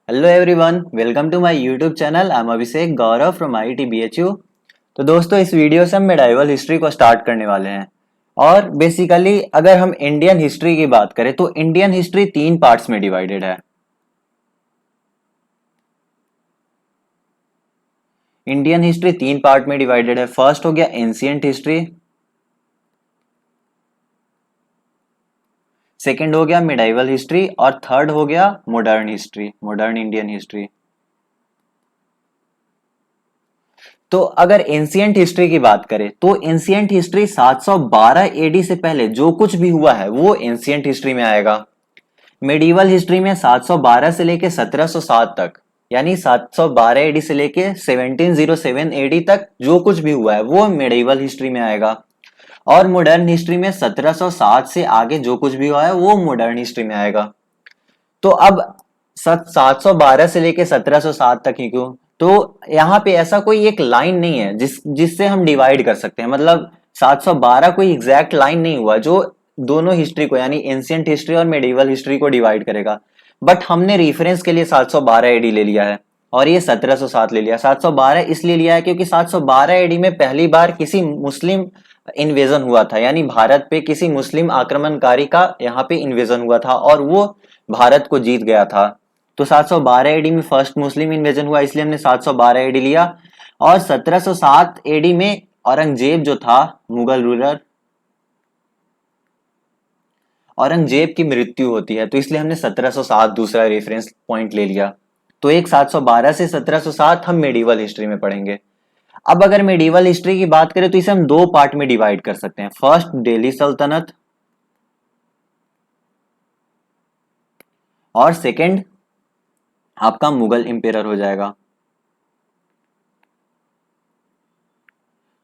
Hello everyone, welcome to my YouTube channel. I am Abhishek Gaurav from IIT BHU. तो दोस्तों, इस video से हम मेडाइवल हिस्ट्री को स्टार्ट करने वाले हैं। और बेसिकली अगर हम इंडियन हिस्ट्री की बात करें तो इंडियन हिस्ट्री तीन पार्ट्स में डिवाइडेड है। इंडियन हिस्ट्री तीन पार्ट में डिवाइडेड है। फर्स्ट हो गया एंशियंट हिस्ट्री, सेकंड हो गया मिडाइवल हिस्ट्री और थर्ड हो गया modern history, modern Indian history. तो अगर एंशियंट हिस्ट्री की बात करें तो एंशियंट हिस्ट्री 712 एडी से पहले जो कुछ भी हुआ है वो एंशियंट हिस्ट्री में आएगा। मेडिवल हिस्ट्री में 712 से लेके 1707 तक, यानी 712 एडी से लेके 1707 एडी तक जो कुछ भी हुआ है वो मेडिवल हिस्ट्री में आएगा। और मॉडर्न हिस्ट्री में 1707 से आगे जो कुछ भी हुआ है वो मॉडर्न हिस्ट्री में आएगा। तो अब 712 से लेके 1707 तक ही क्यों? तो यहाँ पे ऐसा कोई एक लाइन नहीं है जिससे हम डिवाइड कर सकते हैं। मतलब 712 कोई एग्जैक्ट लाइन नहीं हुआ जो दोनों हिस्ट्री को, यानी एंशियंट हिस्ट्री और मेडिवल हिस्ट्री को डिवाइड करेगा। बट हमने रेफरेंस के लिए 712 एडी ले लिया है और ये 1707 ले लिया। 712 इसलिए लिया है क्योंकि 712 एडी में पहली बार किसी मुस्लिम इन्वेजन हुआ था, यानी भारत पे किसी मुस्लिम आक्रमणकारी का यहाँ पे इन्वेजन हुआ था और वो भारत को जीत गया था। तो 712 एडी में फर्स्ट मुस्लिम इन्वेजन हुआ, इसलिए हमने 712 एडी लिया। और 1707 एडी में औरंगजेब जो था मुगल रूलर, औरंगजेब की मृत्यु होती है, तो इसलिए हमने 1707 दूसरा रेफरेंस पॉइंट ले लिया। तो एक 712 से 1707 हम मेडिवल हिस्ट्री में पढ़ेंगे। अब अगर मेडिवल हिस्ट्री की बात करें तो इसे हम दो पार्ट में डिवाइड कर सकते हैं। फर्स्ट दिल्ली सल्तनत और सेकंड आपका मुगल इंपेयर हो जाएगा।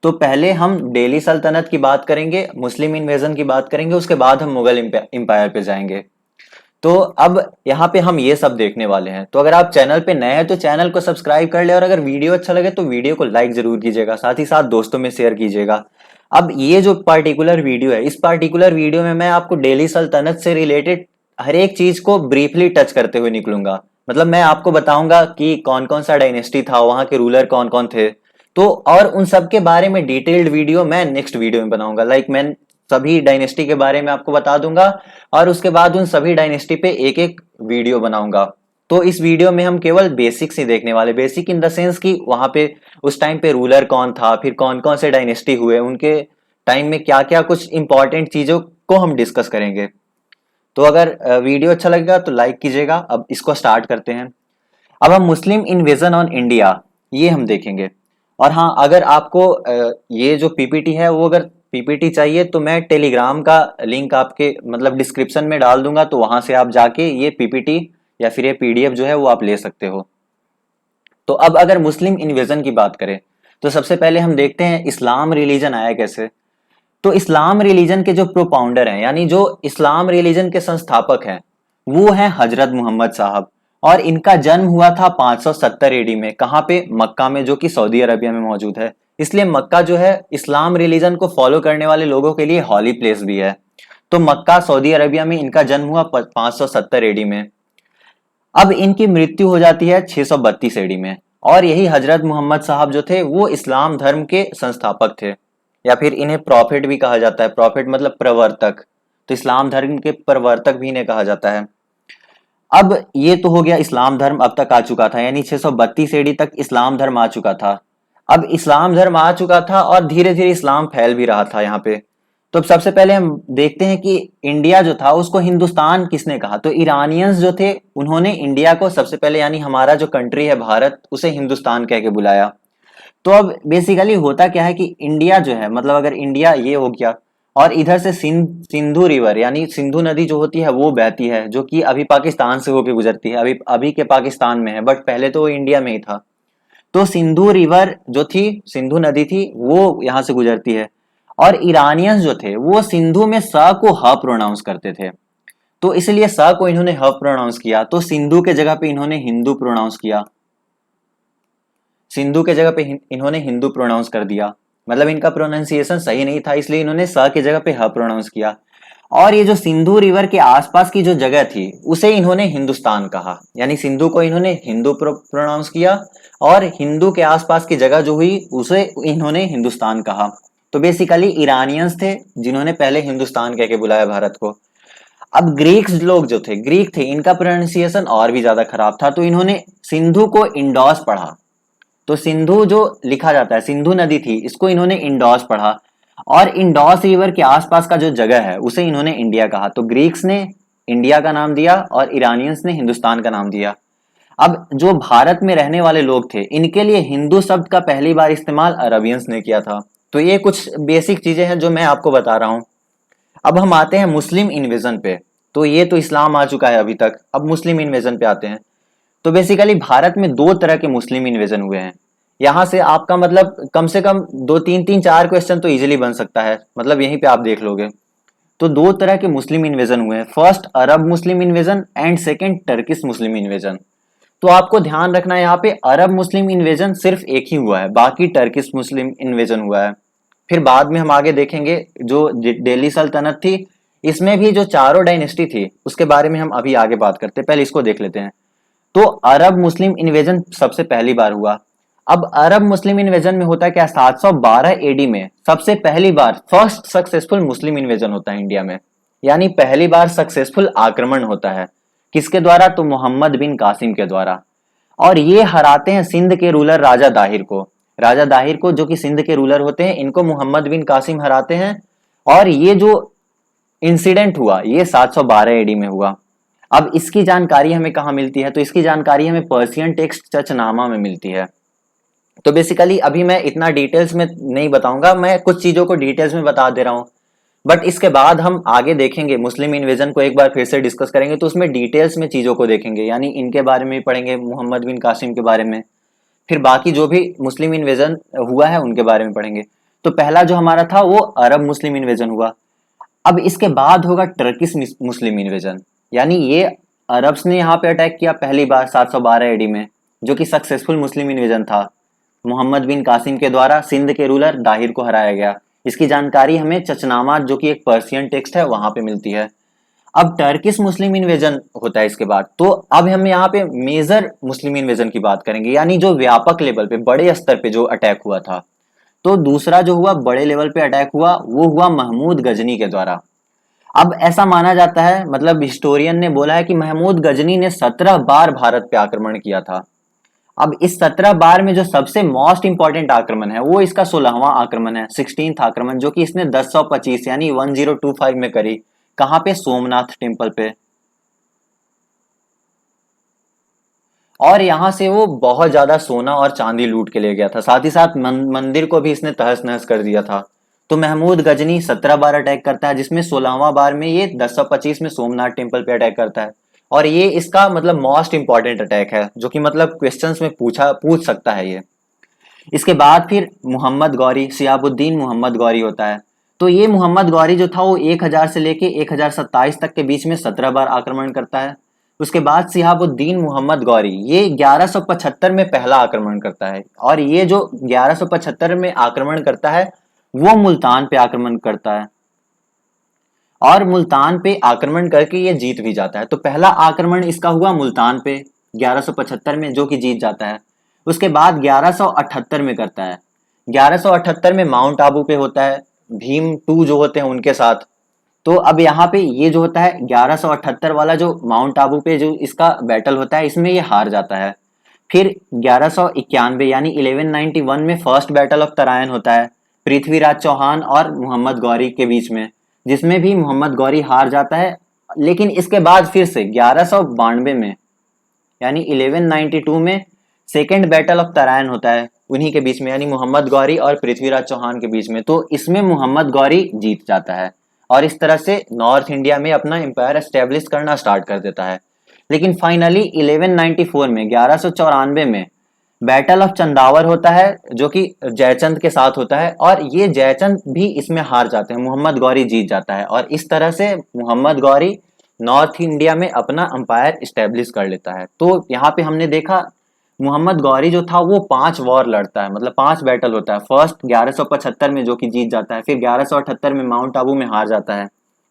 तो पहले हम दिल्ली सल्तनत की बात करेंगे, मुस्लिम इन्वेजन की बात करेंगे, उसके बाद हम मुगल इंपायर पे जाएंगे। तो अब यहाँ पे हम ये सब देखने वाले हैं। तो अगर आप चैनल पे नए हैं तो चैनल को सब्सक्राइब कर ले और अगर वीडियो अच्छा लगे तो वीडियो को लाइक जरूर कीजिएगा, साथ ही साथ दोस्तों में शेयर कीजिएगा। अब ये जो पार्टिकुलर वीडियो है, इस पार्टिकुलर वीडियो में मैं आपको दिल्ली सल्तनत से रिलेटेड हर एक चीज को ब्रीफली टच करते हुए निकलूंगा। मतलब मैं आपको बताऊंगा कि कौन कौन सा डायनेस्टी था, वहां के रूलर कौन कौन थे। तो और उन सब के बारे में डिटेल्ड वीडियो मैं नेक्स्ट वीडियो में बनाऊंगा। मैं सभी डायनेस्टी के बारे में आपको बता दूंगा और उसके बाद उन सभी डायनेस्टी पे एक एक वीडियो बनाऊंगा। तो इस वीडियो में हम केवल बेसिक्स ही देखने वाले, बेसिक इन द सेंस कि वहां पे उस टाइम पे रूलर कौन था, फिर कौन कौन से डायनेस्टी हुए, उनके टाइम में क्या क्या कुछ इंपॉर्टेंट चीजों को हम डिस्कस करेंगे। तो अगर वीडियो अच्छा लगेगा तो लाइक कीजिएगा। अब इसको स्टार्ट करते हैं। अब हम मुस्लिम इन्वेजन ऑन इंडिया ये हम देखेंगे। और हाँ, अगर आपको ये जो पीपीटी है वो अगर पीपीटी चाहिए तो मैं टेलीग्राम का लिंक आपके मतलब डिस्क्रिप्शन में डाल दूंगा, तो वहां से आप जाके ये पीपीटी या फिर ये पीडीएफ जो है वो आप ले सकते हो। तो अब अगर मुस्लिम इन्वेजन की बात करें तो सबसे पहले हम देखते हैं इस्लाम रिलीजन आया कैसे। तो इस्लाम रिलीजन के जो प्रोपाउंडर हैं, यानी जो इस्लाम रिलीजन के संस्थापक हैं, वो हैं हजरत मोहम्मद साहब। और इनका जन्म हुआ था 570 एडी में। कहाँ पे? मक्का में, जो कि सऊदी अरबिया में मौजूद है। इसलिए मक्का जो है इस्लाम रिलीजन को फॉलो करने वाले लोगों के लिए हॉली प्लेस भी है। तो मक्का सऊदी अरबिया में इनका जन्म हुआ 570 एडी में। अब इनकी मृत्यु हो जाती है 632 एडी में। और यही हजरत मोहम्मद साहब जो थे वो इस्लाम धर्म के संस्थापक थे, या फिर इन्हें प्रॉफिट भी कहा जाता है। प्रॉफिट मतलब प्रवर्तक, तो इस्लाम धर्म के प्रवर्तक भी इन्हें कहा जाता है। अब ये तो हो गया इस्लाम धर्म अब तक आ चुका था, यानी 632 एडी तक इस्लाम धर्म आ चुका था। अब इस्लाम धर्म आ चुका था और धीरे धीरे इस्लाम फैल भी रहा था यहाँ पे। तो अब सबसे पहले हम देखते हैं कि इंडिया जो था उसको हिंदुस्तान किसने कहा। तो ईरानियंस जो थे उन्होंने इंडिया को सबसे पहले, यानी हमारा जो कंट्री है भारत, उसे हिंदुस्तान कह के बुलाया। तो अब बेसिकली होता क्या है कि इंडिया जो है, मतलब अगर इंडिया ये हो गया और इधर से सिंधु रिवर यानी सिंधु नदी जो होती है वो बहती है, जो कि अभी पाकिस्तान से होके गुजरती है, अभी अभी के पाकिस्तान में है, बट पहले तो वो इंडिया में ही था। तो सिंधु रिवर जो थी, सिंधु नदी थी, वो यहाँ से गुजरती है। और ईरानियंस जो थे वो सिंधु में स को ह प्रोनाउंस करते थे, तो इसलिए स को इन्होंने ह प्रोनाउंस किया। तो सिंधु के जगह पे इन्होंने हिंदू प्रोनाउंस किया, सिंधु के जगह पे इन्होंने हिंदू प्रोनाउंस कर दिया। मतलब इनका प्रोनाउंसिएशन सही नहीं था, इसलिए इन्होंने स की जगह पे ह प्रोनाउंस किया। और ये जो सिंधु रिवर के आसपास की जो जगह थी उसे इन्होंने हिंदुस्तान कहा, यानी सिंधु को इन्होंने हिंदू प्रोनाउंस किया और हिंदू के आसपास की जगह जो हुई उसे इन्होंने हिंदुस्तान कहा। तो बेसिकली ईरानियंस थे जिन्होंने पहले हिंदुस्तान कह के बुलाया भारत को। अब ग्रीक्स लोग जो थे, ग्रीक थे, इनका प्रोनाउंसिएशन और भी ज्यादा खराब था, तो इन्होंने सिंधु को इंडोस पढ़ा। तो सिंधु जो लिखा जाता है, सिंधु नदी थी, इसको इन्होंने इंडोस पढ़ा और इंडोस रिवर के आसपास का जो जगह है उसे इन्होंने इंडिया कहा। तो ग्रीक्स ने इंडिया का नाम दिया और ईरानियंस ने हिंदुस्तान का नाम दिया। अब जो भारत में रहने वाले लोग थे इनके लिए हिंदू शब्द का पहली बार इस्तेमाल अरबियंस ने किया था। तो ये कुछ बेसिक चीजें हैं जो मैं आपको बता रहा हूं। अब हम आते हैं मुस्लिम इन्वेजन पे। तो ये तो इस्लाम आ चुका है अभी तक, अब मुस्लिम इन्वेजन पे आते हैं। तो बेसिकली भारत में दो तरह के मुस्लिम इन्वेजन हुए हैं। यहां से आपका मतलब कम से कम दो तीन तीन चार क्वेश्चन तो इजीली बन सकता है, मतलब यहीं पे आप देख लोगे। तो दो तरह के मुस्लिम इन्वेजन हुए हैं, first Arab Muslim invasion and second Turkish Muslim invasion. तो आपको ध्यान रखना है यहाँ पे अरब मुस्लिम इन्वेजन सिर्फ एक ही हुआ है, बाकी टर्किश मुस्लिम इन्वेजन हुआ है। फिर बाद में हम आगे देखेंगे जो दिल्ली सल्तनत थी, इसमें भी जो चारों डायनेस्टी थी उसके बारे में हम अभी आगे बात करते हैं, पहले इसको देख लेते हैं। तो अरब मुस्लिम इन्वेजन सबसे पहली बार हुआ। अब अरब मुस्लिम इन्वेजन में होता है क्या, 712 एडी में सबसे पहली बार फर्स्ट सक्सेसफुल मुस्लिम इन्वेजन होता है इंडिया में, यानी पहली बार सक्सेसफुल आक्रमण होता है। किसके द्वारा, तो मोहम्मद बिन कासिम के द्वारा। और ये हराते हैं सिंध के रूलर राजा दाहिर को। राजा दाहिर को जो कि सिंध के रूलर होते हैं, इनको मोहम्मद बिन कासिम हराते हैं। और ये जो इंसिडेंट हुआ ये 712 एडी में हुआ। अब इसकी जानकारी हमें कहाँ मिलती है, तो इसकी जानकारी हमें पर्शियन टेक्स्ट चचनामा में मिलती है। तो बेसिकली अभी मैं इतना डिटेल्स में नहीं बताऊंगा, मैं कुछ चीजों को डिटेल्स में बता दे रहा हूं। बट इसके बाद हम आगे देखेंगे मुस्लिम इन्वेजन को एक बार फिर से डिस्कस करेंगे, तो उसमें डिटेल्स में चीजों को देखेंगे, यानी इनके बारे में पढ़ेंगे, मोहम्मद बिन कासिम के बारे में, फिर बाकी जो भी मुस्लिम इन्वेजन हुआ है उनके बारे में पढ़ेंगे। तो पहला जो हमारा था वो अरब मुस्लिम इन्वेजन हुआ। अब इसके बाद होगा टर्किश मुस्लिम इन्वेजन, यानी ये अरब्स ने यहाँ पे अटैक किया पहली बार 712 एडी में, जो कि सक्सेसफुल मुस्लिम इन्वेजन था। मोहम्मद बिन कासिम के द्वारा सिंध के रूलर दाहिर को हराया गया। इसकी जानकारी हमें चचनामा जो कि एक पर्शियन टेक्स्ट है वहां पे मिलती है। अब टर्किश मुस्लिम इन्वेजन होता है इसके बाद। तो अब हम यहाँ पे मेजर मुस्लिम इन्वेजन की बात करेंगे, यानी जो व्यापक लेवल पे बड़े स्तर पे जो अटैक हुआ था। तो दूसरा जो हुआ बड़े लेवल पे अटैक हुआ वो हुआ महमूद गजनी के द्वारा। अब ऐसा माना जाता है, मतलब हिस्टोरियन ने बोला है कि महमूद गजनी ने 17 बार भारत पे आक्रमण किया था। अब इस 17 बार में जो सबसे मोस्ट इंपॉर्टेंट आक्रमण है वो इसका 16वां आक्रमण है, 16th आक्रमण, जो कि इसने 1025 यानी 1025 में करी। कहां पे, सोमनाथ टेम्पल पे। और यहां से वो बहुत ज्यादा सोना और चांदी लूट के ले गया था, साथ ही साथ मंदिर को भी इसने तहस नहस कर दिया था। तो महमूद गजनी 17 बार अटैक करता है, जिसमें 16वां बार में ये 1025 में सोमनाथ टेम्पल पे अटैक करता है। और ये इसका मतलब मोस्ट इंपॉर्टेंट अटैक है, जो कि मतलब क्वेश्चंस में पूछ सकता है ये। इसके बाद फिर मोहम्मद गौरी, सियाबुद्दीन मोहम्मद गौरी होता है। तो ये मोहम्मद गौरी जो था वो 1000 से लेके 1027 तक के बीच में 17 बार आक्रमण करता है। उसके बाद सिहाबुद्दीन मोहम्मद गौरी ये 1175 में पहला आक्रमण करता है, और ये जो 1175 में आक्रमण करता है वो मुल्तान पे आक्रमण करता है, और मुल्तान पे आक्रमण करके ये जीत भी जाता है। तो पहला आक्रमण इसका हुआ मुल्तान पे 1175 में, जो कि जीत जाता है। उसके बाद 1178 में करता है, 1178 में माउंट आबू पे होता है, भीम टू जो होते हैं उनके साथ। तो अब यहाँ पे ये जो होता है 1178 वाला जो माउंट आबू पे जो इसका बैटल होता है, इसमें ये हार जाता है। फिर 1191 यानी 1191 में फर्स्ट बैटल ऑफ तरायन होता है, पृथ्वीराज चौहान और मोहम्मद गौरी के बीच में, जिसमें भी मोहम्मद गौरी हार जाता है। लेकिन इसके बाद फिर से 1192 में यानी 1192 में सेकेंड बैटल ऑफ तरायन होता है उन्हीं के बीच में, यानी मोहम्मद गौरी और पृथ्वीराज चौहान के बीच में। तो इसमें मोहम्मद गौरी जीत जाता है और इस तरह से नॉर्थ इंडिया में अपना एम्पायर एस्टेब्लिश करना स्टार्ट कर देता है। लेकिन फाइनली 1194 में 1194 में बैटल ऑफ चंदावर होता है, जो कि जयचंद के साथ होता है, और ये जयचंद भी इसमें हार जाते हैं, मोहम्मद गौरी जीत जाता है। और इस तरह से मोहम्मद गौरी नॉर्थ इंडिया में अपना एम्पायर एस्टेब्लिश कर लेता है। तो यहाँ पे हमने देखा मोहम्मद गौरी जो था वो 5 वॉर लड़ता है, मतलब 5 बैटल होता है। फर्स्ट 1175 में जो कि जीत जाता है, फिर 1178 में माउंट आबू में हार जाता है,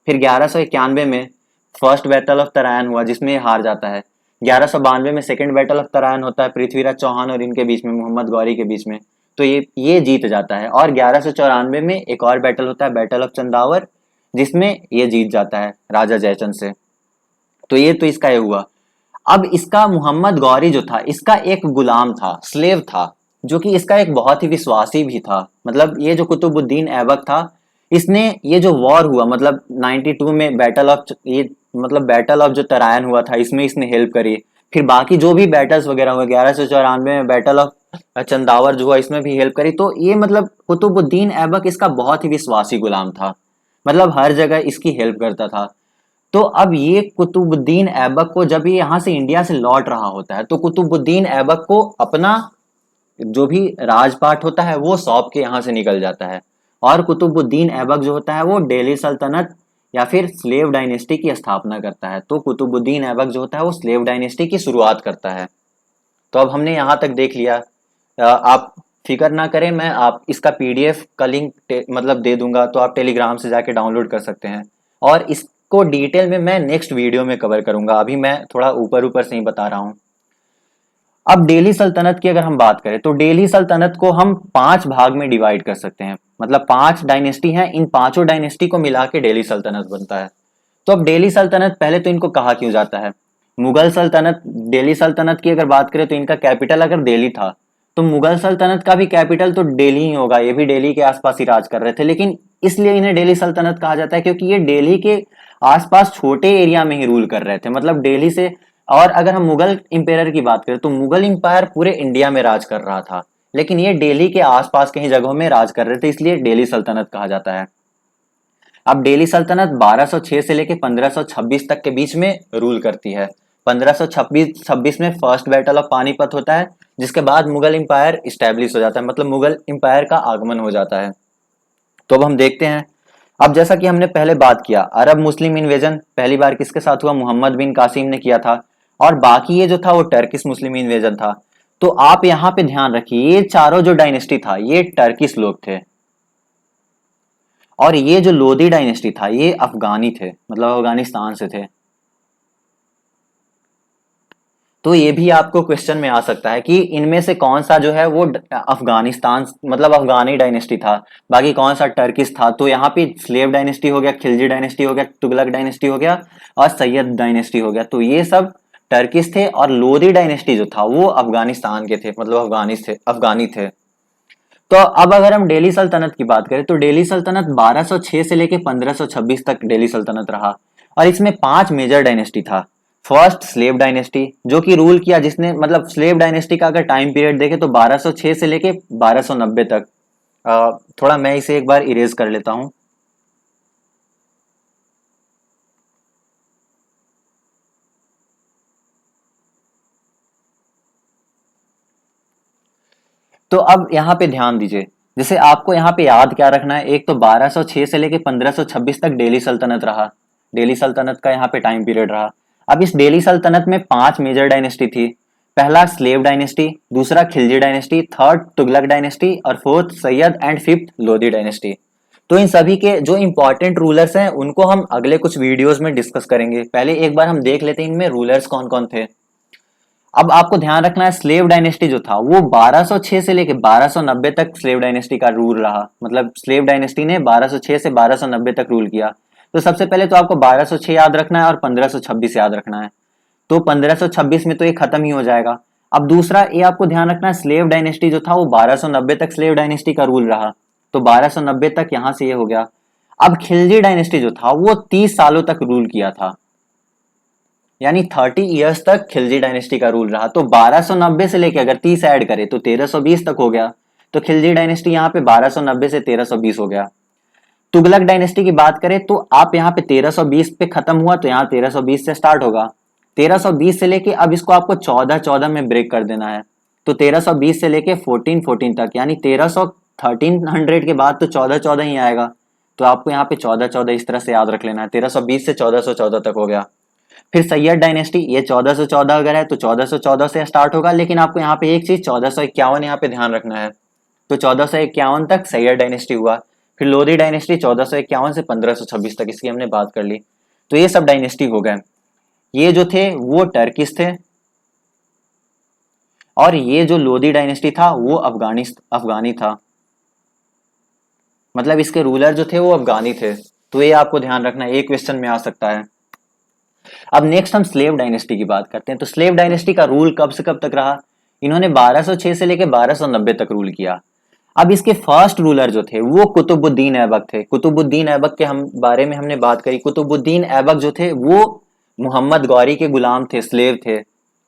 फिर 1191 में फर्स्ट बैटल ऑफ तराइन हुआ जिसमें ये हार जाता है। 1192 में सेकंड बैटल ऑफ तराइन होता है पृथ्वीराज चौहान और इनके बीच में, मोहम्मद गौरी के बीच में, तो ये जीत जाता है। और 1194 में एक और बैटल होता है, बैटल ऑफ चंदावर, जिसमें ये जीत जाता है राजा जयचंद से। तो ये तो इसका ये हुआ। अब इसका मोहम्मद गौरी जो था, इसका एक गुलाम था, स्लेव था, जो कि इसका एक बहुत ही विश्वासी भी था। मतलब ये जो कुतुबुद्दीन ऐबक था, इसने ये जो वॉर हुआ, मतलब 92 में बैटल ऑफ ये मतलब बैटल ऑफ जो तराइन हुआ था, इसमें इसने हेल्प करी। फिर बाकी जो भी बैटल्स वगैरह हुए, 1194 में बैटल ऑफ चंदावर जो हुआ, इसमें भी हेल्प करी। तो ये मतलब कुतुबुद्दीन ऐबक इसका बहुत ही विश्वासी गुलाम था, मतलब हर जगह इसकी हेल्प करता था। तो अब ये कुतुबुद्दीन ऐबक को जब ये यहाँ से इंडिया से लौट रहा होता है, तो कुतुबुद्दीन ऐबक को अपना जो भी राजपाट होता है वो सौंप के यहाँ से निकल जाता है। और कुतुबुद्दीन ऐबक जो होता है वो दिल्ली सल्तनत या फिर स्लेव डायनेस्टी की स्थापना करता है। तो कुतुबुद्दीन ऐबक जो होता है वो स्लेव डायनेस्टी की शुरुआत करता है। तो अब हमने यहाँ तक देख लिया। आप फिक्र ना करें, मैं आप इसका पीडीएफ का लिंक मतलब दे दूंगा, तो आप टेलीग्राम से जाके डाउनलोड कर सकते हैं। और इसको डिटेल में मैं नेक्स्ट वीडियो में कवर करूंगा, अभी मैं थोड़ा ऊपर ऊपर से ही बता रहा हूँ। अब दिल्ली सल्तनत की अगर हम बात करें, तो दिल्ली सल्तनत को हम 5 भाग में डिवाइड कर सकते हैं। मतलब 5 डायनेस्टी हैं, इन पांचों डायनेस्टी को मिला के दिल्ली सल्तनत बनता है। तो अब दिल्ली सल्तनत, पहले तो इनको कहा क्यों जाता है मुगल सल्तनत। दिल्ली सल्तनत की अगर बात करें तो इनका कैपिटल अगर दिल्ली था, तो मुगल सल्तनत का भी कैपिटल तो दिल्ली ही होगा, ये भी दिल्ली के आसपास ही राज कर रहे थे। लेकिन इसलिए इन्हें दिल्ली सल्तनत कहा जाता है क्योंकि ये दिल्ली के आसपास छोटे एरिया में ही रूल कर रहे थे, मतलब दिल्ली से। और अगर हम मुगल इंपायर की बात करें, तो मुगल इंपायर पूरे इंडिया में राज कर रहा था, लेकिन ये दिल्ली के आसपास कहीं जगहों में राज कर रहे थे, इसलिए दिल्ली सल्तनत कहा जाता है। अब दिल्ली सल्तनत 1206 से लेकर 1526 तक के बीच में रूल करती है। 1526 में फर्स्ट बैटल ऑफ पानीपत होता है, जिसके बाद मुगल इंपायर स्टैब्लिश हो जाता है, मतलब मुगल इंपायर का आगमन हो जाता है। तो अब हम देखते हैं। अब जैसा कि हमने पहले बात किया, अरब मुस्लिम इन्वेजन पहली बार किसके साथ हुआ, मोहम्मद बिन कासिम ने किया था। और बाकी ये जो था वो टर्किश मुस्लिम इन्वेजन था। तो आप यहाँ पे ध्यान रखिए, ये चारों जो डायनेस्टी था ये टर्किश लोग थे, और ये जो लोदी डायनेस्टी था ये अफगानी थे, मतलब अफगानिस्तान से थे। तो ये भी आपको क्वेश्चन में आ सकता है कि इनमें से कौन सा जो है वो अफगानिस्तान मतलब अफगानी डायनेस्टी था, बाकी कौन सा टर्किश था। तो यहाँ पे स्लेव डायनेस्टी हो गया, खिलजी डायनेस्टी हो गया, तुगलक डायनेस्टी हो गया, और सैयद डायनेस्टी हो गया। तो ये सब टर्किश थे, और लोदी डायनेस्टी जो था वो अफगानिस्तान के थे, मतलब अफगानी थे। तो अब अगर हम दिल्ली सल्तनत की बात करें, तो दिल्ली सल्तनत 1206 से लेकर 1526 तक दिल्ली सल्तनत रहा, और इसमें 5 मेजर डायनेस्टी था। फर्स्ट स्लेव डायनेस्टी, जो कि रूल किया, जिसने मतलब स्लेव डायनेस्टी का अगर टाइम पीरियड देखें तो 1206 से लेके 1290 तक। थोड़ा मैं इसे एक बार इरेज कर लेता हूं। तो अब यहाँ पे ध्यान दीजिए, जैसे आपको यहाँ पे याद क्या रखना है, एक तो 1206 से लेके 1526 तक दिल्ली सल्तनत रहा, दिल्ली सल्तनत का यहाँ पे टाइम पीरियड रहा। अब इस दिल्ली सल्तनत में 5 मेजर डायनेस्टी थी। पहला स्लेव डायनेस्टी, दूसरा Khilji dynasty, third Tughlaq dynasty, और fourth Sayyid, and fifth Lodhi dynasty. तो इन सभी के जो इंपॉर्टेंट रूलर्स हैं उनको हम अगले कुछ वीडियोस में डिस्कस करेंगे। पहले एक बार हम देख लेते हैं इनमें रूलर्स कौन कौन थे। अब आपको ध्यान रखना है, स्लेव डायनेस्टी जो था वो 1206 से लेके 1290 तक स्लेव डायनेस्टी का रूल रहा, मतलब स्लेव डायनेस्टी ने 1206 से 1290 तक रूल किया। तो सबसे पहले तो आपको 1206 याद रखना है और 1526 याद रखना है। तो 1526 में तो ये खत्म ही हो जाएगा। अब दूसरा ये आपको ध्यान रखना है, स्लेव डायनेस्टी जो था वो 1290 तक स्लेव डायनेस्टी का रूल रहा, तो 1290 तक यहां से ये हो गया। अब खिलजी डायनेस्टी जो था वो 30 सालों तक रूल किया था, यानी 30 इयर्स तक खिलजी डायनेस्टी का रूल रहा। तो 1290 से लेके अगर 30 ऐड करें तो 1320 तक हो गया। तो खिलजी डायनेस्टी यहाँ पे 1290 से 1320 हो गया। तुगलक डायनेस्टी की बात करें तो आप यहाँ पे 1320 पे खत्म हुआ, तो यहाँ 1320 से स्टार्ट होगा। 1320 से लेके अब इसको आपको 1414 में ब्रेक कर देना है, तो 1320 से लेके 1414 तक, यानी 1300 के बाद तो 1414 ही आएगा। तो आपको यहाँ पे 1414 इस तरह से याद रख लेना है। 1320 से 1414 तक हो गया। फिर सैयद डायनेस्टी, ये 1414 अगर है तो 1414 से स्टार्ट होगा, लेकिन आपको यहाँ पे एक चीज 1451 यहाँ पे ध्यान रखना है। तो 1451 तक सैयद डायनेस्टी हुआ। फिर लोधी डायनेस्टी 1451 से 1526 तक, इसकी हमने बात कर ली। तो ये सब डायनेस्टी हो गए। ये जो थे वो टर्किश थे, और ये जो लोधी डायनेस्टी था वो अफगानी था, मतलब इसके रूलर जो थे वो अफगानी थे। तो ये आपको ध्यान रखना, एक क्वेश्चन में आ सकता है। अब नेक्स्ट हम स्लेव डायनेस्टी की बात करते हैं। तो स्लेव डायनेस्टी का रूल कब से कब तक रहा? इन्होंने 1206 से लेकर 1290 तक रूल किया। अब इसके फर्स्ट रूलर जो थे वो कुतुबुद्दीन ऐबक थे। कुतुबुद्दीन ऐबक के हम बारे में हमने बात करी। कुतुबुद्दीन ऐबक जो थे वो मोहम्मद गौरी के गुलाम थे, स्लेव थे।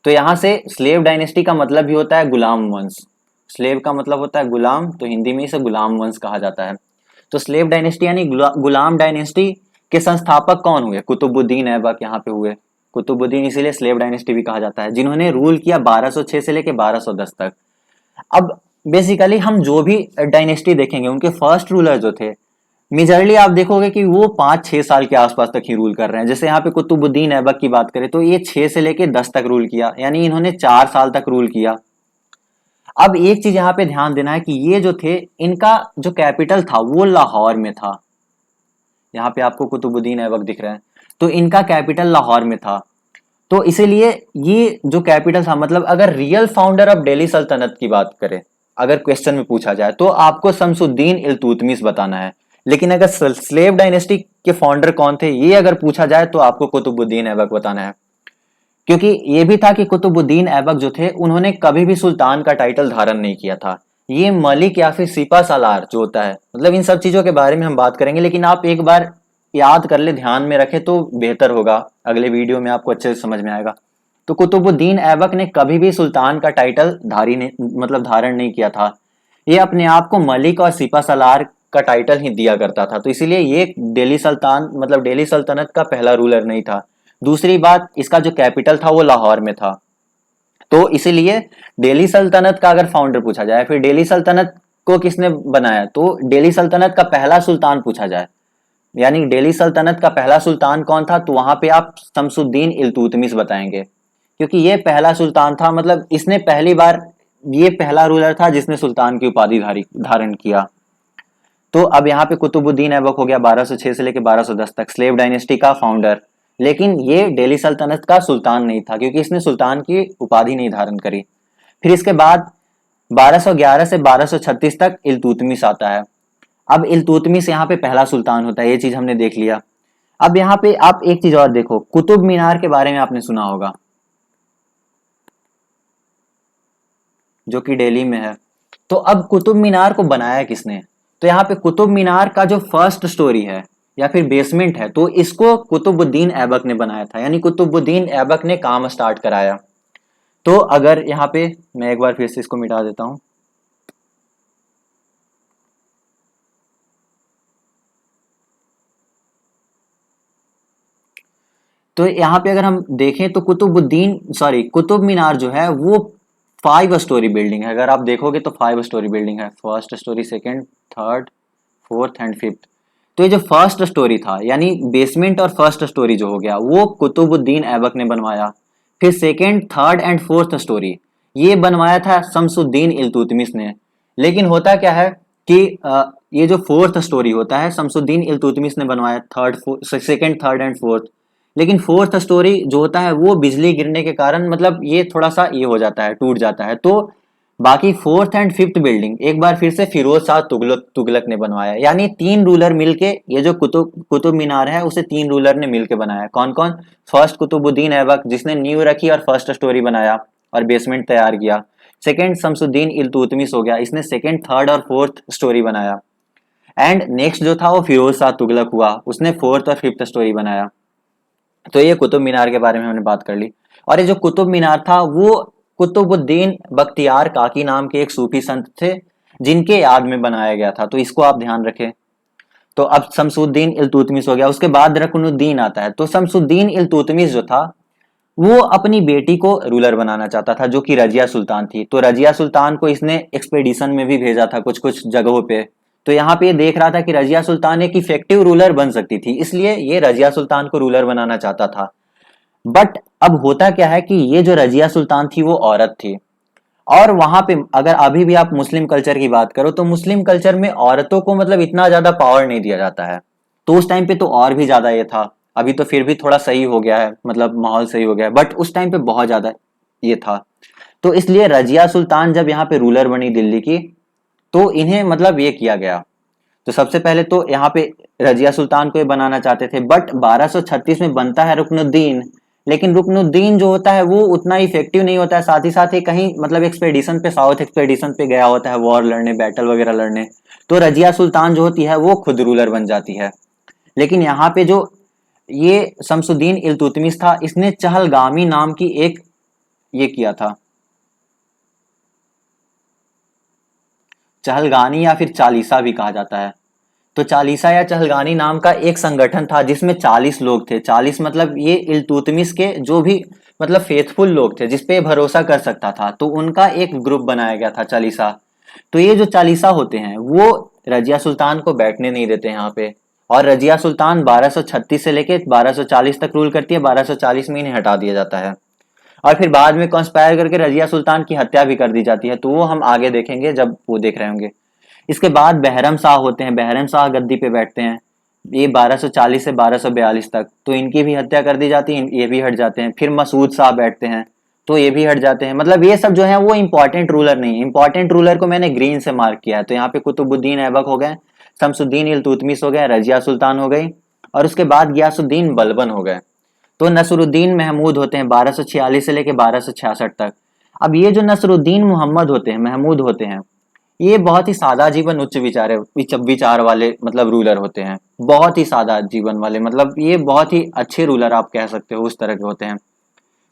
तो यहाँ से स्लेव डायनेस्टी का मतलब भी होता है गुलाम वंश। स्लेव का मतलब होता है गुलाम, तो हिंदी में इसे गुलाम वंश कहा जाता है। तो स्लेव डायनेस्टी यानी गुलाम डायनेस्टी के संस्थापक कौन हुए? कुतुबुद्दीन ऐबक यहाँ पे हुए। कुतुबुद्दीन इसीलिए स्लेव डायनेस्टी भी कहा जाता है, जिन्होंने रूल किया 1206 से लेकर 1210 तक। अब बेसिकली हम जो भी डायनेस्टी देखेंगे उनके फर्स्ट रूलर जो थे, मेजरली आप देखोगे कि वो 5-6 साल के आसपास तक ही रूल कर रहे हैं। जैसे यहाँ पे कुतुबुद्दीन ऐबक की बात करें तो ये 6 से लेकर 10 तक रूल किया, यानी इन्होंने 4 साल तक रूल किया। अब एक चीज यहाँ पे ध्यान देना है कि ये जो थे, इनका जो कैपिटल था वो लाहौर में था। यहाँ पे आपको कुतुबुद्दीन ऐबक दिख रहे हैं, तो इनका कैपिटल लाहौर में था। तो इसीलिए ये जो कैपिटल था, मतलब अगर रियल फाउंडर ऑफ दिल्ली सल्तनत की बात करें, अगर क्वेश्चन में पूछा जाए तो आपको शमसुद्दीन इल्तुतमिश बताना है। लेकिन अगर स्लेव डायनेस्टी के फाउंडर कौन थे ये अगर पूछा जाए तो आपको कुतुबुद्दीन ऐबक बताना है। क्योंकि ये भी था कि कुतुबुद्दीन ऐबक जो थे उन्होंने कभी भी सुल्तान का टाइटल धारण नहीं किया था। ये मलिक या फिर सिपा सालार जो होता है, मतलब इन सब चीजों के बारे में हम बात करेंगे, लेकिन आप एक बार याद कर ले, ध्यान में रखे तो बेहतर होगा, अगले वीडियो में आपको अच्छे से समझ में आएगा। तो कुतुबुद्दीन ऐबक ने कभी भी सुल्तान का टाइटल धारण नहीं किया था। ये अपने आप को मलिक और सिपा सालार का टाइटल ही दिया करता था। तो इसीलिए ये दिल्ली सुल्तान मतलब दिल्ली सल्तनत का पहला रूलर नहीं था। दूसरी बात, इसका जो कैपिटल था वो लाहौर में था। तो इसीलिए दिल्ली सल्तनत का अगर फाउंडर पूछा जाए, फिर दिल्ली सल्तनत को किसने बनाया, तो दिल्ली सल्तनत का पहला सुल्तान पूछा जाए, यानी दिल्ली सल्तनत का पहला सुल्तान कौन था, तो वहां पे आप शमसुद्दीन इल्तुतमिश बताएंगे, क्योंकि ये पहला सुल्तान था। मतलब इसने पहली बार, ये पहला रूलर था जिसने सुल्तान की उपाधि धारण किया। तो अब यहाँ पे कुतुबुद्दीन ऐबक हो गया 1206 से लेकर 1210 तक, स्लेव डायनेस्टी का फाउंडर। लेकिन ये दिल्ली सल्तनत का सुल्तान नहीं था, क्योंकि इसने सुल्तान की उपाधि नहीं धारण करी। फिर इसके बाद 1211 से 1236 तक इल्तुतमिश आता है। अब इल्तुतमिश यहाँ पे पहला सुल्तान होता है, ये चीज हमने देख लिया। अब यहाँ पे आप एक चीज और देखो, कुतुब मीनार के बारे में आपने सुना होगा, जो कि दिल्ली में है। तो अब कुतुब मीनार को बनाया किसने? तो यहाँ पे कुतुब मीनार का जो फर्स्ट स्टोरी है या फिर बेसमेंट है, तो इसको कुतुबुद्दीन ऐबक ने बनाया था, यानी कुतुबुद्दीन ऐबक ने काम स्टार्ट कराया। तो अगर यहाँ पे मैं एक बार फिर से इसको मिटा देता हूं, तो यहाँ पे अगर हम देखें तो कुतुब मीनार जो है वो 5 स्टोरी बिल्डिंग है। अगर आप देखोगे तो 5 स्टोरी बिल्डिंग है, first story, second, third, fourth and fifth. तो ये जो फर्स्ट स्टोरी था, यानी बेसमेंट और फर्स्ट स्टोरी जो हो गया, वो कुतुबुद्दीन ऐबक ने बनवाया। फिर second, third and fourth story ये बनवाया था शमसुद्दीन इल्तुतमिश ने। लेकिन होता क्या है कि ये जो फोर्थ स्टोरी होता है शमसुद्दीन इल्तुतमिश ने बनवाया, सेकंड, थर्ड एंड फोर्थ। लेकिन फोर्थ स्टोरी जो होता है वो बिजली गिरने के कारण, मतलब ये थोड़ा सा ये हो जाता है, टूट जाता है। तो बाकी फोर्थ एंड फिफ्थ बिल्डिंग एक बार फिर से फिरोज शाह तुगलक ने बनवाया। यानी 3 रूलर मिलके ये जो कुतुब मीनार है उसे 3 रूलर ने मिलके बनाया। कौन कौन? फर्स्ट कुतुबुद्दीन ऐबक, जिसने नींव रखी और फर्स्ट स्टोरी बनाया और बेसमेंट तैयार किया। सेकंड शमसुद्दीन इल्तुतमिश हो गया, इसने सेकंड, थर्ड और फोर्थ स्टोरी बनाया। एंड नेक्स्ट जो था वो फिरोज शाह तुगलक हुआ, उसने फोर्थ और फिफ्थ स्टोरी बनाया। तो ये कुतुब मीनार के बारे में हमने बात कर ली। और ये जो कुतुब मीनार था वो कुतुबुद्दीन बख्तियार काकी नाम के एक सूफी संत थे, जिनके याद में बनाया गया था। तो इसको आप ध्यान रखें। तो अब शमसुद्दीन इल्तुतमिश हो गया, उसके बाद रकुनुद्दीन आता है। तो शमसुद्दीन इल्तुतमिश जो था वो अपनी बेटी को रूलर बनाना चाहता था, जो कि रजिया सुल्तान थी। तो रजिया सुल्तान को इसने एक्सपेडिशन में भी भेजा था कुछ कुछ जगहों पे। तो यहाँ पे ये देख रहा था कि रजिया सुल्तान एक इफेक्टिव रूलर बन सकती थी, इसलिए ये रजिया सुल्तान को रूलर बनाना चाहता था। बट अब होता क्या है कि ये जो रजिया सुल्तान थी वो औरत थी, और वहां पे अगर अभी भी आप मुस्लिम कल्चर की बात करो तो मुस्लिम कल्चर में औरतों को मतलब इतना ज्यादा पावर नहीं दिया जाता है। तो उस टाइम पे तो और भी ज्यादा ये था। अभी तो फिर भी थोड़ा सही हो गया है, मतलब माहौल सही हो गया है, बट उस टाइम पे बहुत ज्यादा ये था। तो इसलिए रजिया सुल्तान जब यहाँ पे रूलर बनी दिल्ली की, तो इन्हें मतलब ये किया गया। तो सबसे पहले तो यहाँ पे रजिया सुल्तान को ये बनाना चाहते थे, बट 1236 में बनता है रुकनुद्दीन। लेकिन रुकनुद्दीन जो होता है वो उतना इफेक्टिव नहीं होता है, साथ ही साथ ही कहीं मतलब एक्सपेडिशन पे, साउथ एक्सपेडिशन पे गया होता है, वॉर लड़ने, बैटल वगैरह लड़ने। तो रजिया सुल्तान जो होती है वो खुद रूलर बन जाती है। लेकिन यहाँ पे जो ये शमसुद्दीन इल्तुतमिश था, इसने चहलगामी नाम की एक ये किया था, चहलगानी या फिर चालीसा भी कहा जाता है। तो चालीसा या चहलगानी नाम का एक संगठन था जिसमें 40 लोग थे। 40 मतलब ये इल्तुतमिश के जो भी मतलब फेथफुल लोग थे, जिसपे भरोसा कर सकता था, तो उनका एक ग्रुप बनाया गया था चालीसा। तो ये जो चालीसा होते हैं वो रजिया सुल्तान को बैठने नहीं देते यहाँ पे। और रजिया सुल्तान 1236 से लेके 1240 तक रूल करती है। 1240 में इन्हें हटा दिया जाता है और फिर बाद में कॉन्स्पायर करके रजिया सुल्तान की हत्या भी कर दी जाती है। तो वो हम आगे देखेंगे जब वो देख रहे होंगे। इसके बाद बहरम शाह होते हैं। बहरम शाह गद्दी पे बैठते हैं, ये 1240 से 1242 तक। तो इनकी भी हत्या कर दी जाती है, ये भी हट जाते हैं। फिर मसूद शाह बैठते हैं, तो ये भी हट जाते हैं। मतलब ये सब जो है वो इंपॉर्टेंट रूलर नहीं है। इंपॉर्टेंट रूलर को मैंने ग्रीन से मार्क किया है। तो यहाँ पे कुतुबुद्दीन ऐबक हो गए, शमसुद्दीन इल्तुतमिश हो गए, रजिया सुल्तान हो गई, और उसके बाद गियासुद्दीन बलबन हो गए। तो नसरुद्दीन महमूद होते हैं 1246 से लेके 1266 तक। अब ये जो नसरुद्दीन मोहम्मद होते हैं, महमूद होते हैं, ये बहुत ही सादा जीवन, उच्च विचार विचार वाले मतलब रूलर होते हैं। बहुत ही सादा जीवन वाले, मतलब ये बहुत ही अच्छे रूलर आप कह सकते हो, उस तरह के होते हैं।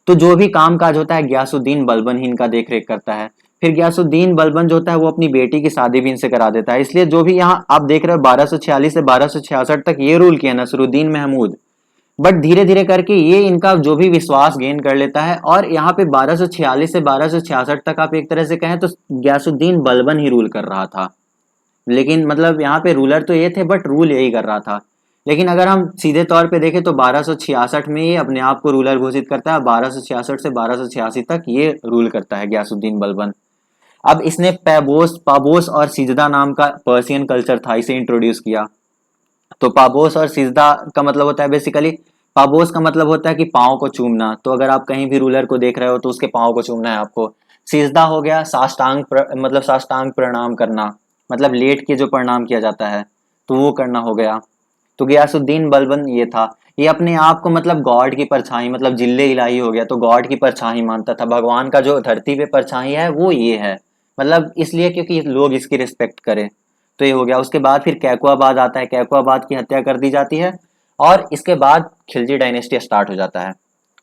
तो जो भी काम काज होता है गियासुद्दीन बलबन ही इनका देख रेख करता है। फिर गियासुद्दीन बलबन जो होता है वो अपनी बेटी की शादी भी इनसे करा देता है। इसलिए जो भी यहाँ आप देख रहे हो 1246 से 1266 तक ये रूल किया नसरुद्दीन महमूद। बट धीरे धीरे करके ये इनका जो भी विश्वास गेन कर लेता है, और यहाँ पे 1246 से 1266 तक आप एक तरह से कहें तो गयासुद्दीन बलबन ही रूल कर रहा था। लेकिन मतलब यहाँ पे रूलर तो ये थे, बट रूल यही कर रहा था। लेकिन अगर हम सीधे तौर पे देखें तो 1266 में ये अपने आप को रूलर घोषित करता है। 1266 से 1286 तक ये रूल करता है गयासुद्दीन बलबन। अब इसने पैबोस पाबोस और सिजदा नाम का पर्सियन कल्चर था, इसे इंट्रोड्यूस किया। तो पाबोस और सिजदा का मतलब होता है बेसिकली, पाबोस का मतलब होता है कि पाँव को चूमना। तो अगर आप कहीं भी रूलर को देख रहे हो तो उसके पाँव को चूमना है आपको। सिजदा हो गया मतलब साष्टांग प्रणाम करना, मतलब लेट के जो प्रणाम किया जाता है, तो वो करना हो गया। तो गयासुद्दीन बलबन ये था, ये अपने आप को मतलब गॉड की परछाई, मतलब जिल्ले इलाही हो गया, तो गॉड की परछाई मानता था। भगवान का जो धरती पे परछाई है वो ये है, मतलब इसलिए क्योंकि लोग इसकी रिस्पेक्ट करें। तो ये हो गया। उसके बाद फिर कैकुआबाद आता है, कैकुआबाद की हत्या कर दी जाती है, और इसके बाद खिलजी डायनेस्टी स्टार्ट हो जाता है।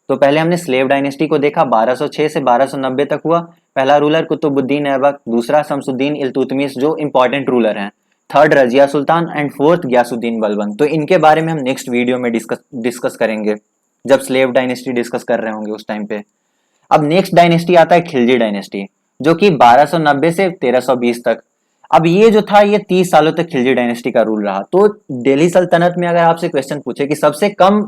तो पहले हमने स्लेव डायनेस्टी को देखा, 1206 से 1290 तक हुआ। पहला रूलर कुतुबुद्दीन ऐबक, दूसरा शमसुद्दीन इल्तुतमिश जो इंपॉर्टेंट रूलर हैं, third Razia Sultan, and fourth Ghiyasuddin Balban. तो इनके बारे में हम नेक्स्ट वीडियो में डिस्कस करेंगे, जब स्लेव डायनेस्टी डिस्कस कर रहे होंगे उस टाइम पे। अब नेक्स्ट डायनेस्टी आता है खिलजी डायनेस्टी, जो कि 1290 से 1320 तक। अब ये जो था ये 30 सालों तक खिलजी डायनेस्टी का रूल रहा। तो दिल्ली सल्तनत में अगर आपसे क्वेश्चन पूछे कि सबसे कम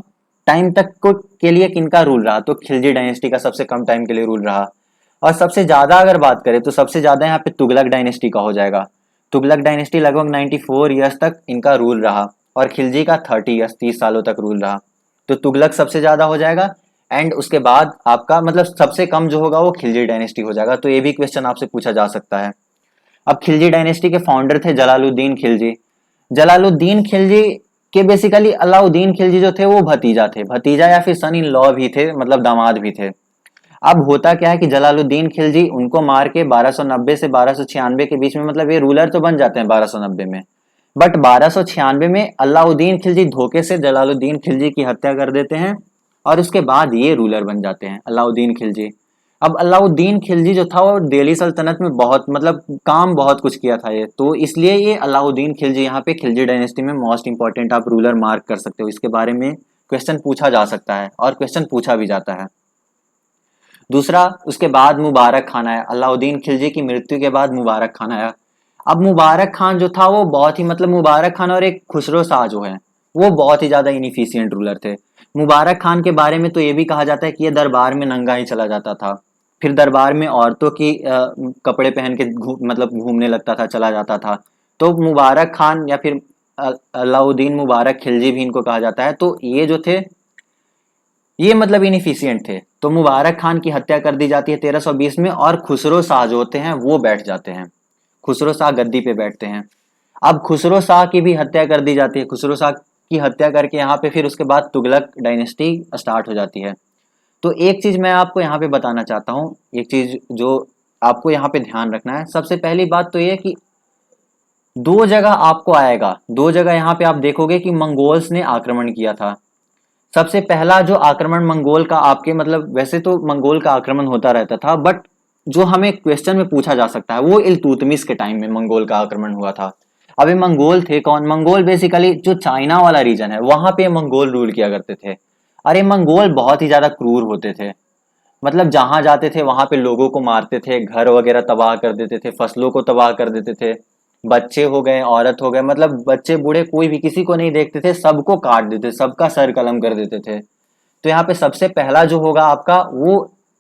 टाइम तक को के लिए किनका रूल रहा, तो खिलजी डायनेस्टी का सबसे कम टाइम के लिए रूल रहा। और सबसे ज्यादा अगर बात करें तो सबसे ज्यादा यहाँ पे तुगलक डायनेस्टी का हो जाएगा। तुगलक डायनेस्टी लगभग 94 ईयर्स तक इनका रूल रहा, और खिलजी का 30 ईयर्स, 30 सालों तक रूल रहा। तो तुगलक सबसे ज्यादा हो जाएगा, एंड उसके बाद आपका मतलब सबसे कम जो होगा वो खिलजी डायनेस्टी हो जाएगा। तो ये भी क्वेश्चन आपसे पूछा जा सकता है। अब खिलजी डायनेस्टी के फाउंडर थे जलालुद्दीन खिलजी। जलालुद्दीन खिलजी के बेसिकली अलाउद्दीन खिलजी जो थे वो भतीजा थे, भतीजा या फिर सन इन लॉ भी थे, मतलब दामाद भी थे। अब होता क्या है कि जलालुद्दीन खिलजी उनको मार के 1290 से 1296 के बीच में, मतलब ये रूलर तो बन जाते हैं 1290 में, बट 1296 में अलाउद्दीन खिलजी धोखे से जलालुद्दीन खिलजी की हत्या कर देते हैं, और उसके बाद ये रूलर बन जाते हैं अलाउद्दीन खिलजी। अब अलाउद्दीन खिलजी जो था वो दिल्ली सल्तनत में बहुत मतलब काम बहुत कुछ किया था ये, तो इसलिए ये अलाउद्दीन खिलजी यहाँ पे खिलजी डायनेस्टी में मोस्ट इंपॉर्टेंट आप रूलर मार्क कर सकते हो। इसके बारे में क्वेश्चन पूछा जा सकता है, और क्वेश्चन पूछा भी जाता है। दूसरा, उसके बाद मुबारक खान आया। अलाउद्दीन खिलजी की मृत्यु के बाद मुबारक खान आया। अब मुबारक खान जो था वो बहुत ही मतलब मुबारक खान और एक खुसरो शाह जो है वो बहुत ही ज्यादा इनफिशियंट रूलर थे। मुबारक खान के बारे में तो ये भी कहा जाता है कि ये दरबार में नंगा ही चला जाता था। फिर दरबार में औरतों की कपड़े पहन के मतलब घूमने लगता था, चला जाता था। तो मुबारक खान या फिर अलाउद्दीन मुबारक खिलजी भी इनको कहा जाता है। तो ये जो थे ये मतलब इनफिशियंट थे। तो मुबारक खान की हत्या कर दी जाती है 1320 में, और खुसरो शाह जो होते हैं वो बैठ जाते हैं। खुसरो शाह गद्दी पे बैठते हैं। अब खुसरो शाह की भी हत्या कर दी जाती है। खुसरो शाह की हत्या करके यहाँ पे फिर उसके बाद तुगलक डायनेस्टी स्टार्ट हो जाती है। तो एक चीज मैं आपको यहाँ पे बताना चाहता हूँ, एक चीज जो आपको यहाँ पे ध्यान रखना है। सबसे पहली बात तो ये कि दो जगह आपको आएगा, दो जगह यहाँ पे आप देखोगे कि मंगोल्स ने आक्रमण किया था। सबसे पहला जो आक्रमण मंगोल का, आपके मतलब वैसे तो मंगोल का आक्रमण होता रहता था, बट जो हमें क्वेश्चन में पूछा जा सकता है वो इल्तुतमिश के टाइम में मंगोल का आक्रमण हुआ था। अब ये मंगोल थे कौन? मंगोल बेसिकली जो चाइना वाला रीजन है वहां पे मंगोल रूल किया करते थे। अरे मंगोल बहुत ही ज्यादा क्रूर होते थे। मतलब जहां जाते थे वहां पे लोगों को मारते थे, घर वगैरह तबाह कर देते थे, फसलों को तबाह कर देते थे। बच्चे हो गए, औरत हो गए, मतलब बच्चे बूढ़े कोई भी किसी को नहीं देखते थे, सबको काट देते, सबका सर कलम कर देते थे। तो यहाँ पे सबसे पहला जो होगा आपका वो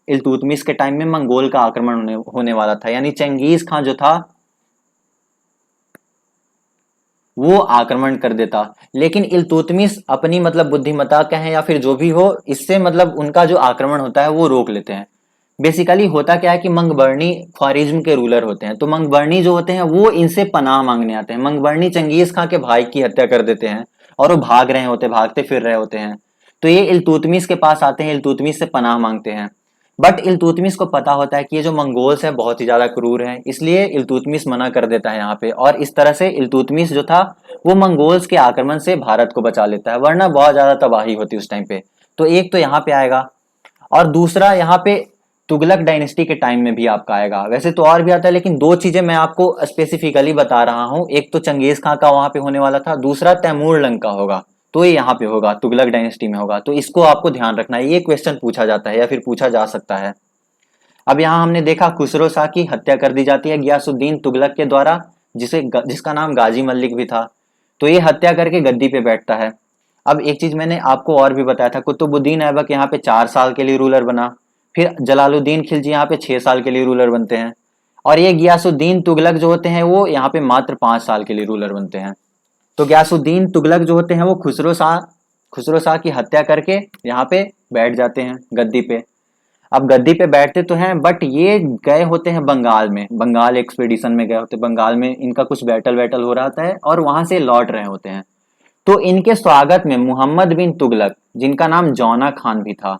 इल्तुतमिश के टाइम में मंगोल का आक्रमण होने वाला था। यानी चंगेज खान जो था वो आक्रमण कर देता। लेकिन इल्तुतमिश अपनी मतलब बुद्धिमत्ता कहें या फिर जो भी हो, इससे मतलब उनका जो आक्रमण होता है वो रोक लेते हैं। बेसिकली होता क्या है कि मंगबर्णी ख्वारिज्म के रूलर होते हैं। तो मंगबर्णी जो होते हैं वो इनसे पनाह मांगने आते हैं। मंगबर्णी चंगेज खां के भाई की हत्या कर देते हैं और वो भाग रहे होते, भागते फिर रहे होते हैं। तो ये इल्तुतमिश के पास आते हैं, इल्तुतमिश से पनाह मांगते हैं। बट इल्तुतमिश को पता होता है कि ये जो मंगोल्स है बहुत ही ज्यादा क्रूर हैं, इसलिए इल्तुतमिश मना कर देता है यहाँ पे। और इस तरह से इल्तुतमिश जो था वो मंगोल्स के आक्रमण से भारत को बचा लेता है, वरना बहुत ज्यादा तबाही होती उस टाइम पे। तो एक तो यहाँ पे आएगा, और दूसरा यहाँ पे तुगलक डायनेस्टी के टाइम में भी आपका आएगा। वैसे तो और भी आता है, लेकिन दो चीजें मैं आपको स्पेसिफिकली बता रहा हूँ। एक तो चंगेज खां का वहां पे होने वाला था, दूसरा तैमूर लंग का होगा। तो ये यहाँ पे होगा, तुगलक डायनेस्टी में होगा। तो इसको आपको ध्यान रखना है, ये क्वेश्चन पूछा जाता है या फिर पूछा जा सकता है। अब यहाँ हमने देखा खुसरो शाह की हत्या कर दी जाती है गयासुद्दीन तुगलक के द्वारा, जिसका नाम गाजी मल्लिक भी था। तो ये हत्या करके गद्दी पे बैठता है। अब एक चीज मैंने आपको और भी बताया था, कुतुबुद्दीन ऐबक यहाँ पे 4 साल के लिए रूलर बना। फिर जलालुद्दीन खिलजी यहाँ पे 6 साल के लिए रूलर बनते हैं। और ये गयासुद्दीन तुगलक जो होते हैं वो यहाँ पे मात्र 5 साल के लिए रूलर बनते हैं। तो गयासुद्दीन तुगलक जो होते हैं वो खुसरो शाह की हत्या करके यहाँ पे बैठ जाते हैं गद्दी पे। अब गद्दी पे बैठते तो हैं, बट ये गए होते हैं बंगाल में, बंगाल एक्सपीडिशन में गए होते, बंगाल में इनका कुछ बैटल वैटल हो रहा होता है और वहां से लौट रहे होते हैं। तो इनके स्वागत में मोहम्मद बिन तुगलक, जिनका नाम जौना खान भी था,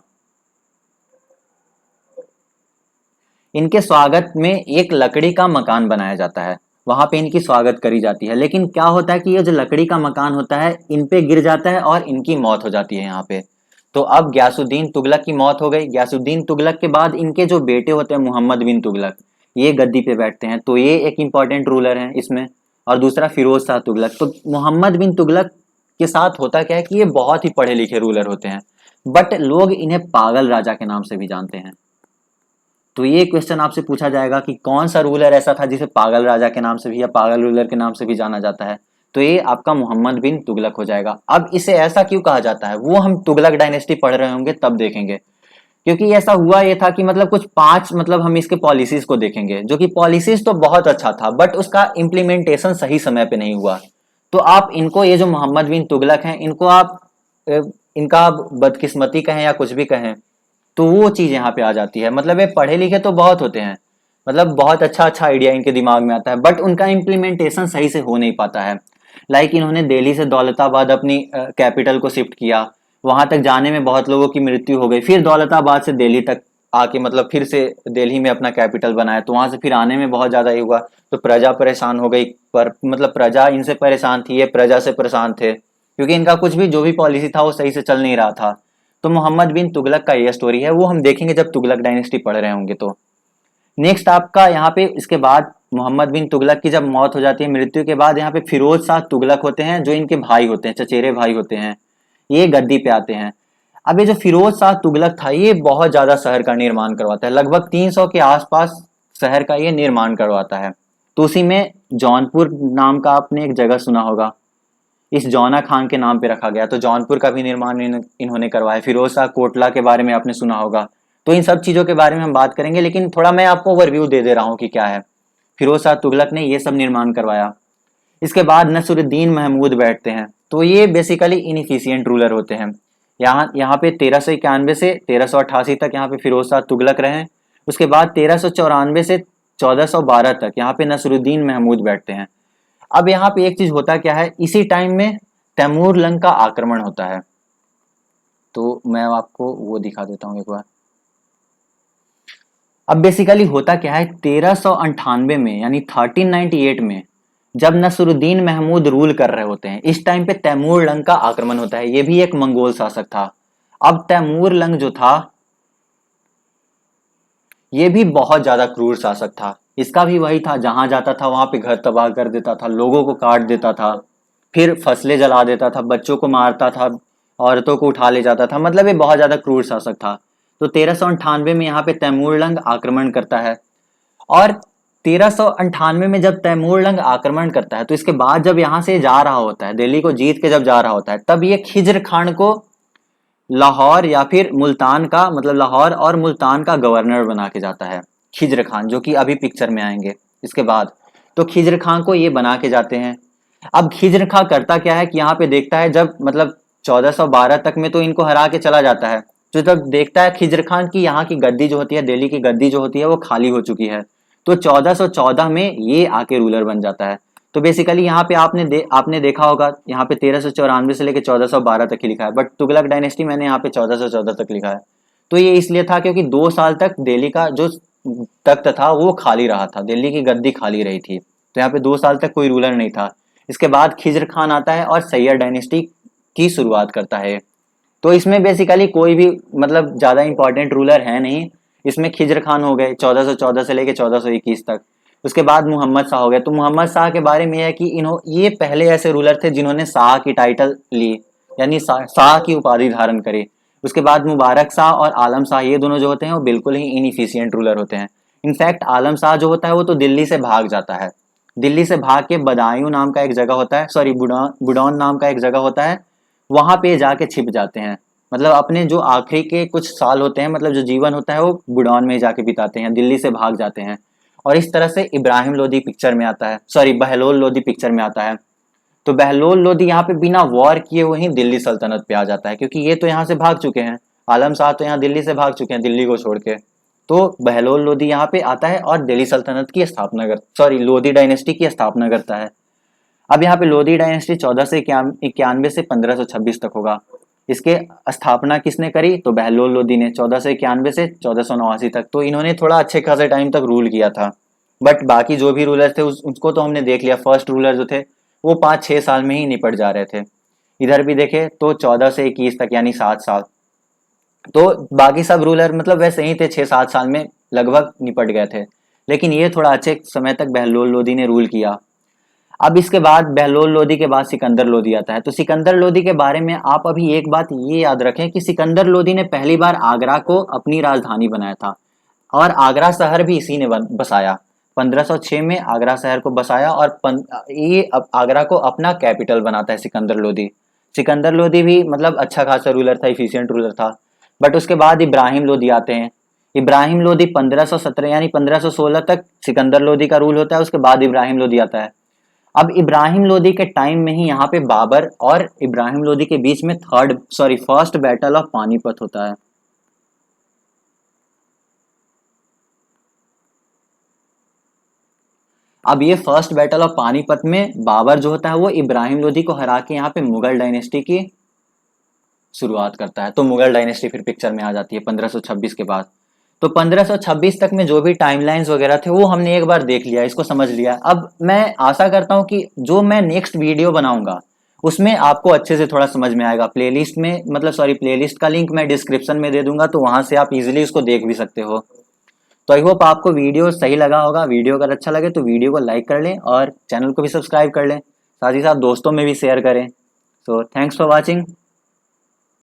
इनके स्वागत में एक लकड़ी का मकान बनाया जाता है। वहां पे इनकी स्वागत करी जाती है। लेकिन क्या होता है कि ये जो लकड़ी का मकान होता है इन पे गिर जाता है और इनकी मौत हो जाती है यहाँ पे। तो अब गयासुद्दीन तुगलक की मौत हो गई। गयासुद्दीन तुगलक के बाद इनके जो बेटे होते हैं मोहम्मद बिन तुगलक, ये गद्दी पे बैठते हैं। तो ये एक इंपॉर्टेंट रूलर है इसमें। और दूसरा फिरोज शाह तुगलक। तो मोहम्मद बिन तुगलक के साथ होता क्या है कि ये बहुत ही पढ़े लिखे रूलर होते हैं, बट लोग इन्हें पागल राजा के नाम से भी जानते हैं। तो ये क्वेश्चन आपसे पूछा जाएगा कि कौन सा रूलर ऐसा था जिसे पागल राजा के नाम से भी या पागल रूलर के नाम से भी जाना जाता है? तो ये आपका मोहम्मद बिन तुगलक हो जाएगा। अब इसे ऐसा क्यों कहा जाता है वो हम तुगलक डायनेस्टी पढ़ रहे होंगे तब देखेंगे। क्योंकि ऐसा हुआ ये था कि मतलब कुछ 5 मतलब हम इसके पॉलिसीज को देखेंगे, जो कि पॉलिसीज तो बहुत अच्छा था बट उसका इम्प्लीमेंटेशन सही समय पे नहीं हुआ। तो आप इनको, ये जो मोहम्मद बिन तुगलक हैं, इनको आप अ, इनका आप बदकिस्मती कहें या कुछ भी कहें, तो वो चीज यहाँ पे आ जाती है। मतलब ये पढ़े लिखे तो बहुत होते हैं, मतलब बहुत अच्छा अच्छा आइडिया इनके दिमाग में आता है, बट उनका इम्प्लीमेंटेशन सही से हो नहीं पाता है। लाइक इन्होंने दिल्ली से दौलताबाद अपनी कैपिटल को शिफ्ट किया, वहां तक जाने में बहुत लोगों की मृत्यु हो गई। फिर दौलताबाद से दिल्ली तक आके मतलब फिर से दिल्ली में अपना कैपिटल बनाया, तो वहां से फिर आने में बहुत ज्यादा ही हुआ। तो प्रजा परेशान हो गई, पर मतलब प्रजा इनसे परेशान थी, ये प्रजा से परेशान थे, क्योंकि इनका कुछ भी जो भी पॉलिसी था वो सही से चल नहीं रहा था। तो मोहम्मद बिन तुगलक का ये स्टोरी है, वो हम देखेंगे जब तुगलक डायनेस्टी पढ़ रहे होंगे। तो नेक्स्ट आपका यहाँ पे इसके बाद मोहम्मद बिन तुगलक की जब मौत हो जाती है, मृत्यु के बाद यहाँ पे फिरोज शाह तुगलक होते हैं, जो इनके भाई होते हैं, चचेरे भाई होते हैं, ये गद्दी पे आते हैं। अब ये जो फिरोज शाह तुगलक था ये बहुत ज्यादा शहर का निर्माण करवाता है, लगभग 300 के आसपास शहर का ये निर्माण करवाता है। तो उसी में जौनपुर नाम का आपने एक जगह सुना होगा, इस जौना खान के नाम पे रखा गया। तो जौनपुर का भी निर्माण इन्होंने करवाया। फिरोज शाह कोटला के बारे में आपने सुना होगा, तो इन सब चीजों के बारे में हम बात करेंगे, लेकिन थोड़ा मैं आपको ओवरव्यू दे दे रहा हूँ कि क्या है। फिरोज शाह तुगलक ने ये सब निर्माण करवाया। इसके बाद नसरुद्दीन महमूद बैठते हैं, तो ये बेसिकली इनफिशियंट रूलर होते हैं। यहाँ पे 1391 से 1388 तक यहाँ पे फिरोज शाह तुगलक रहे। उसके बाद 1394 से 1412 तक यहाँ पे नसरुद्दीन महमूद बैठते हैं। अब यहाँ पे एक चीज होता क्या है, इसी टाइम में तैमूर लंग का आक्रमण होता है। तो मैं आपको वो दिखा देता हूँ एक बार। अब बेसिकली होता क्या है, 1398 में यानी 1398 में जब नसरुद्दीन महमूद रूल कर रहे होते हैं, इस टाइम पे तैमूर लंग का आक्रमण होता है। ये भी एक मंगोल शासक था। अब तैमूर लंग जो था ये भी बहुत ज्यादा क्रूर शासक था। इसका भी वही था, जहां जाता था वहां पे घर तबाह कर देता था, लोगों को काट देता था, फिर फसलें जला देता था, बच्चों को मारता था, औरतों को उठा ले जाता था। मतलब ये बहुत ज्यादा क्रूर शासक था। तो 1398 में यहाँ पे तैमूर लंग आक्रमण करता है। और 1398 में जब तैमूर लंग आक्रमण करता है, तो इसके बाद जब यहाँ से जा रहा होता है, दिल्ली को जीत के जब जा रहा होता है, तब ये खिज्र खान को लाहौर या फिर मुल्तान का, मतलब लाहौर और मुल्तान का गवर्नर बना के जाता है। खिज्र खान, जो कि अभी पिक्चर में आएंगे इसके बाद। तो खिज्र खान को ये बना के जाते हैं। अब खिज्र खान करता क्या है कि यहाँ पे देखता है, जब मतलब 1412 तक में तो इनको हरा के चला जाता है। तो जब देखता है खिज्र खान की यहाँ की गद्दी जो होती है, दिल्ली की गद्दी जो होती है वो खाली हो चुकी है, तो 1414 में ये आके रूलर बन जाता है। तो बेसिकली यहाँ पे आपने देखा होगा, यहाँ पे 1394 से लेकर 1412 तक ही लिखा है, बट तुगलक डायनेस्टी मैंने यहाँ पे 1414 तक लिखा है। तो ये इसलिए था क्योंकि 2 साल तक दिल्ली का जो तख्त था वो खाली रहा था, दिल्ली की गद्दी खाली रही थी। तो यहाँ पे 2 साल तक कोई रूलर नहीं था। इसके बाद खिज्र खान आता है और सैयद डायनेस्टी की शुरुआत करता है। तो इसमें बेसिकली कोई भी मतलब ज्यादा इंपॉर्टेंट रूलर है नहीं। इसमें खिज्र खान हो गए 1414 से लेके 1421 तक। उसके बाद मोहम्मद शाह हो गए। तो मोहम्मद शाह के बारे में है कि ये पहले ऐसे रूलर थे जिन्होंने शाह की टाइटल ली, यानी शाह की उपाधि धारण करी। उसके बाद मुबारक शाह और आलम शाह, ये दोनों जो होते हैं वो बिल्कुल ही इनएफिशिएंट रूलर होते हैं। इनफैक्ट आलम शाह जो होता है वो तो दिल्ली से भाग जाता है। दिल्ली से भाग के बदायूं नाम का एक जगह होता है, सॉरी बुडौन नाम का एक जगह होता है, वहां पे जाके छिप जाते हैं। मतलब अपने जो आखिरी के कुछ साल होते हैं, मतलब जो जीवन होता है, वो बुडौन में जाके बिताते हैं, दिल्ली से भाग जाते हैं। और इस तरह से इब्राहिम लोदी पिक्चर में आता है, सॉरी बहलोल लोदी पिक्चर में आता है। तो बहलोल लोदी यहाँ पे बिना वॉर किए हुए ही दिल्ली सल्तनत पे आ जाता है, क्योंकि ये तो यहाँ से भाग चुके हैं, आलम शाह तो यहाँ दिल्ली से भाग चुके हैं, दिल्ली को छोड़ के। तो बहलोल लोदी यहाँ पे आता है और दिल्ली सल्तनत की स्थापना सॉरी लोदी डायनेस्टी की स्थापना करता है। अब यहाँ पे लोदी डायनेस्टी 1491 से 1526 तक होगा। इसके स्थापना किसने करी, तो बहलोल लोदी ने 1491 से 1489 तक। तो इन्होंने थोड़ा अच्छे खासे टाइम तक रूल किया था। बट बाकी जो भी रूलर थे उसको तो हमने देख लिया। फर्स्ट रूलर जो थे वो 5-6 साल में ही निपट जा रहे थे। इधर भी देखे तो 14 से 21 तक यानी 7 साल। तो बाकी सब रूलर मतलब वैसे ही थे, 6-7 साल में लगभग निपट गए थे। लेकिन ये थोड़ा अच्छे समय तक बहलोल लोदी ने रूल किया। अब इसके बाद बहलोल लोदी के बाद सिकंदर लोदी आता है। तो सिकंदर लोदी के बारे में आप अभी एक बात ये याद रखें कि सिकंदर लोदी ने पहली बार आगरा को अपनी राजधानी बनाया था, और आगरा शहर भी इसी ने बसाया। 1506 में आगरा शहर को बसाया, और ये आगरा को अपना कैपिटल बनाता है सिकंदर लोदी। सिकंदर लोदी भी मतलब अच्छा खासा रूलर था, इफिशियंट रूलर था। बट उसके बाद इब्राहिम लोदी आते हैं। इब्राहिम लोदी 1517 यानी 1516 तक सिकंदर लोदी का रूल होता है। उसके बाद इब्राहिम लोदी आता है। अब इब्राहिम लोदी के टाइम में ही यहाँ पे बाबर और इब्राहिम लोदी के बीच में फर्स्ट बैटल ऑफ पानीपत होता है। अब ये फर्स्ट बैटल ऑफ पानीपत में बाबर जो होता है वो इब्राहिम लोदी को हरा के यहाँ पे मुगल डायनेस्टी की शुरुआत करता है। तो मुगल डायनेस्टी फिर पिक्चर में आ जाती है 1526 के बाद। तो 1526 तक में जो भी टाइमलाइंस वगैरह थे वो हमने एक बार देख लिया, इसको समझ लिया। अब मैं आशा करता हूँ कि जो मैं नेक्स्ट वीडियो बनाऊंगा उसमें आपको अच्छे से थोड़ा समझ में आएगा। प्लेलिस्ट में मतलब सॉरी प्लेलिस्ट का लिंक मैं डिस्क्रिप्शन में दे दूंगा, तो वहां से आप इजीली उसको देख भी सकते हो। तो आई होप आपको वीडियो सही लगा होगा। वीडियो अगर अच्छा लगे तो वीडियो को लाइक कर लें और चैनल को भी सब्सक्राइब कर लें, साथ ही साथ दोस्तों में भी शेयर करें। So thanks for watching.